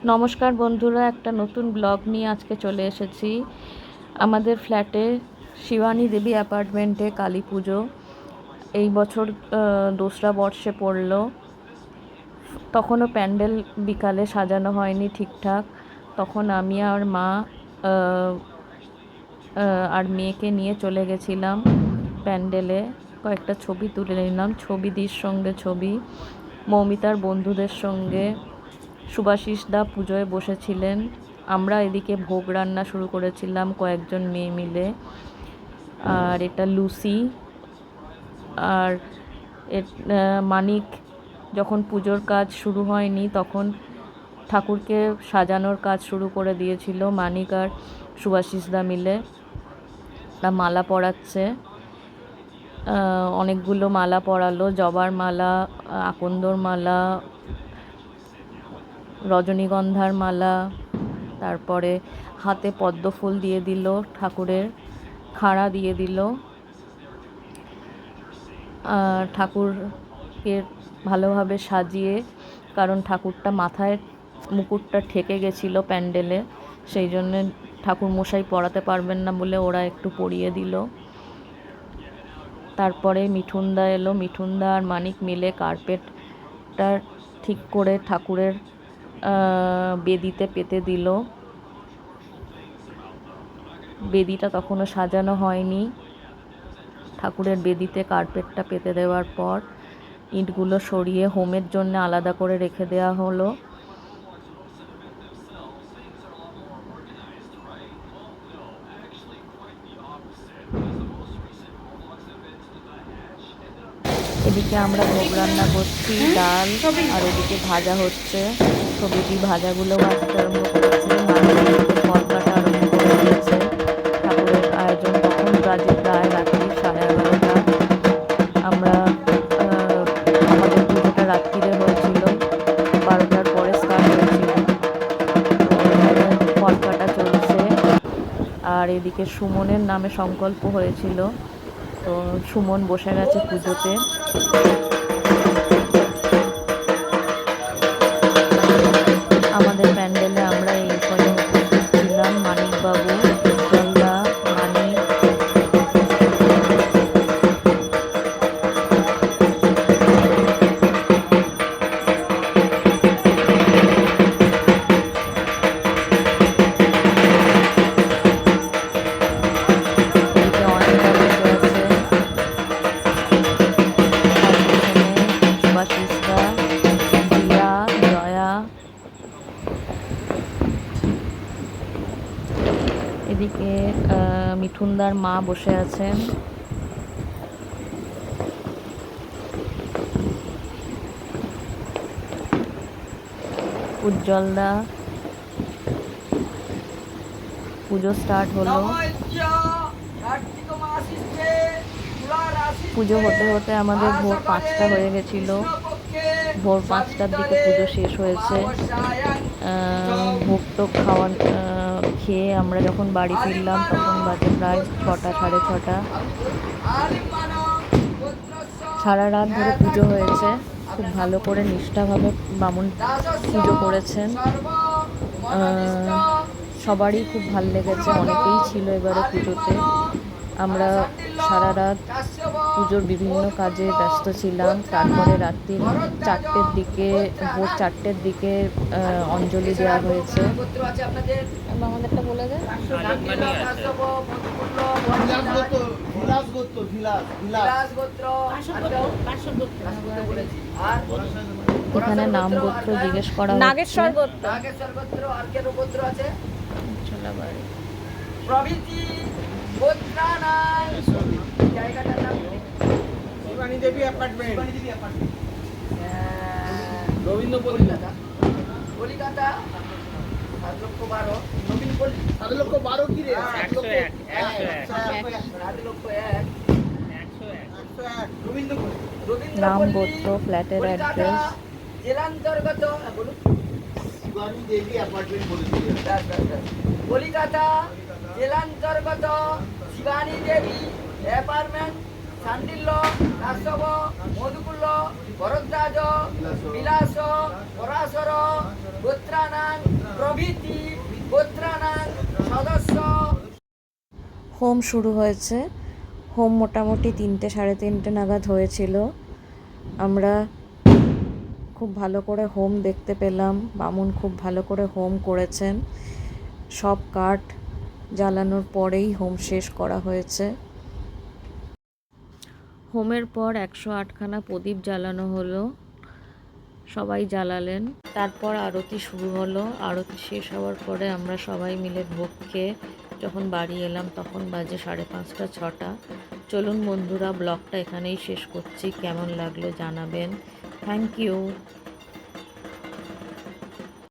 নমস্কার বন্ধুরা, একটা নতুন ব্লগ নিয়ে আজকে চলে এসেছি। আমাদের ফ্ল্যাটে শিবানী দেবী অ্যাপার্টমেন্টে কালী পুজো এই বছর দোসরা বর্ষে পড়ল। তখনও প্যান্ডেল বিকালে সাজানো হয়নি ঠিকঠাক। তখন আমি আর মা আর মেয়েকে নিয়ে চলে গেছিলাম প্যান্ডেলে। কয়েকটা ছবি তুলে নিলাম, ছবিদির সঙ্গে ছবি, মৌমিতার বন্ধুদের সঙ্গে। সুভাশিস দা পুজোয় বসেছিলেন, আমরা এদিকে ভোগ রান্না শুরু করেছিলাম কয়েকজন মেয়ে মিলে। আর এটা লুসি আর মানিক যখন পুজোর কাজ শুরু হয়নি তখন ঠাকুরকে সাজানোর কাজ শুরু করে দিয়েছিল মানিক আর সুভাশিস দা মিলে। মালা পরাচ্ছে, অনেকগুলো মালা পরালো, জবার মালা, আকন্দর মালা, রজনীগন্ধার মালা, তারপরে হাতে পদ্ম ফুল দিয়ে দিল, ঠাকুরের খাড়া দিয়ে দিল। ঠাকুরকে ভালোভাবে সাজিয়ে, কারণ ঠাকুরটা মাথায় মুকুটটা ঠেকে গেছিলো প্যান্ডেলে, সেই জন্যে ঠাকুর মশাই পরাতে পারবেন না বলে ওরা একটু পরিয়ে দিল। তারপরে মিঠুনদা এলো, মিঠুনদা আর মানিক মিলে কার্পেটটা ঠিক করে ঠাকুরের বেদিতে পেতে দিল। বেদিটা তখনও সাজানো হয়নি। ঠাকুরের বেদিতে কার্পেটটা পেতে দেওয়ার পর ইঁটগুলো সরিয়ে হোমের জন্য আলাদা করে রেখে দেওয়া হলো। এদিকে আমরা ভোগ রান্না করছি, ডাল, আর ওদিকে ভাজা হচ্ছে। ছবিটি ভাজাগুলো ভাজতে আরম্ভ করেছে, ফল কাটা আরম্ভ করে দিয়েছে। ঠাকুরের আয়োজন তখন বাজে প্রায় রাত্রি 11:30। আমরা আমাদের পুজোটা রাত্রিরে হয়েছিল, 12টার পরে স্টার্ট হয়েছিল। ফল কাটা চলছে। আর এদিকে সুমনের নামে সংকল্প হয়েছিল, তো সুমন বসে গেছে পুজোতে। আমাদের প্যান্ডেলে আমরা এই পরে উপস্থিত ছিলাম মানিকবাবু, উজ্জ্বলদা, মানিক। এদিকে অনেকটা বসে আছে, সুভাশিসদা, জিয়া, জয়া। এদিকে মিঠুনদার মা বসে আছেন। উজ্জ্বলদা। পুজো স্টার্ট হলো। পুজো হতে হতে আমাদের ভোর 5টা হয়ে গেছিল। ভোর 5টার দিকে পুজো শেষ হয়েছে। ভোগ টোগ খেয়ে আমরা যখন বাড়ি ফিরলাম তখন বাজে প্রায় 6টা, 6:30। সারা রাত ধরে পুজো হয়েছে, খুব ভালো করে নিষ্ঠাভাবে বামুন পুজো করেছেন। সবারই খুব ভালো লেগেছে, অনেকেই ছিল এবারে পুজোতে। আমরা সারা রাত পুজোর বিভিন্ন কাজে ব্যস্ত ছিলাম। তারপরে রাত্রি 4টের দিকে, ভোর 4টের দিকে অঞ্জলি দেওয়া হয়েছে। আমাদেরটা বলে দেয়। এখানে নাম গোত্র জিজ্ঞেস করা হচ্ছে। নাগেশ্বর গোত্র, আর কে গোত্র আছে? চলাবাড়ি প্রভৃতি গোত্রানাং। জায়গাটার নাম শিবানী দেবী অ্যাপার্টমেন্ট, রবীন্দ্রপল্লী, কলিকাতা। 7,12,000 7,12,000 কি রে? 101 নাম গোত্র, ফ্ল্যাটের অ্যাড্রেস, জেলান্তর্গত। বলুন, শিবানী দেবী অ্যাপার্টমেন্ট বলেছিলেন। কলিকাতা জেলান্তর্গত শিবানী দেবী অ্যাপার্টমেন্ট, শান্ডিল্য, কাশ্যপ, মধুকুল্য, ভরদ্বাজ, বিলাস, পরাশর গোত্রানাং হোম শুরু হয়েছে। হোম মোটামুটি 3টে সাড়ে 3টে নাগাদ হয়েছিল। আমরা খুব ভালো করে হোম দেখতে পেলাম। বামুন খুব ভালো করে হোম করেছেন। সব কাঠ জ্বালানোর পরেই হোম শেষ করা হয়েছে। হোমের পর 108খানা প্রদীপ জ্বালানো হলো, সবাই জ্বালালেন। তারপর আরতি শুরু হলো। আরতি শেষ হওয়ার পরে আমরা সবাই মিলে ভোগ খেয়ে যখন বাড়ি এলাম তখন বাজে 5:30 6টা। চলুন বন্ধুরা, ব্লগটা এখানেই শেষ করছি। কেমন লাগলো জানাবেন। Thank you.